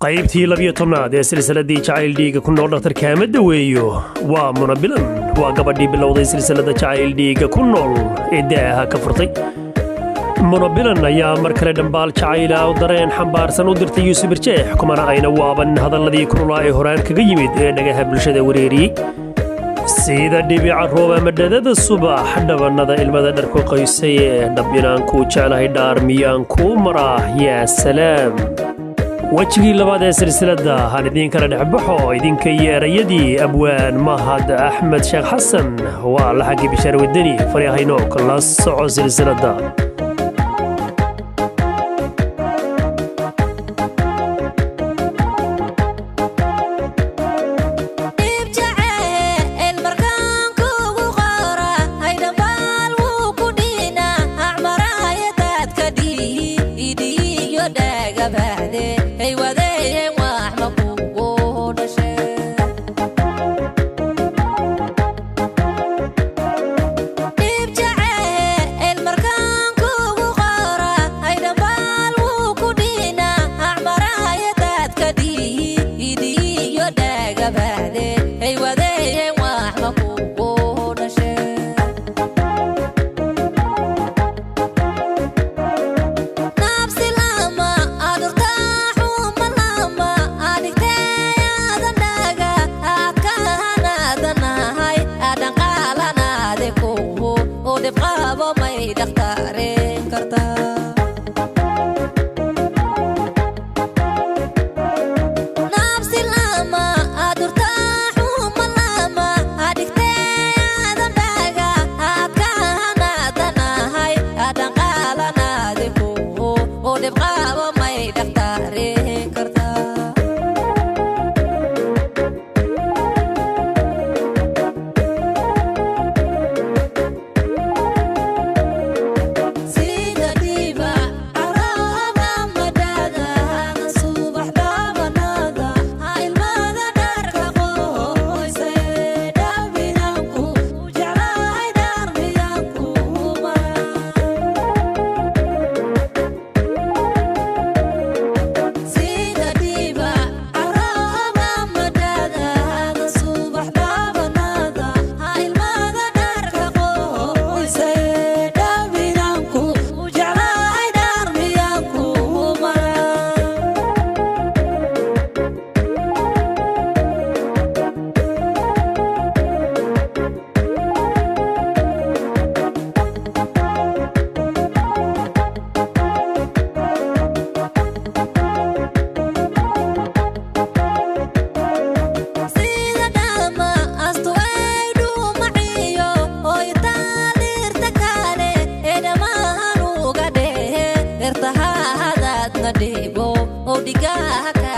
qaybtii 12aad ee silsiladii jaceyl dhiiga ku nool dhakhtarka Madaweeyo waa bilan waa gabadhii bilowday silsilada jaceyl dhiiga ku nool ee daaha ka furtay bilan ayaa mar kale dhambaal jaceyl ah oo dareen xambaarsan u dirtay yusuf birjec kumana ayna waaban hadalladii kululaa ee horaan kaga yimid ee dhagaha bulshada wareeriyay sida dhibica roob ama dhadada subax dhabanada ilmada dharku qaysay ee dhabbinaan ku jeclahay dhaar miyaan ku maraa yaa salaam wajigii labaad ee silsilada han idin kala dhexbaxo idinka yeerayadii abwaan mahad axmed sheekh xasan waa la xaqi bishar wadani fariihayno kala soco silsilada dhiigo oo dhigaha ka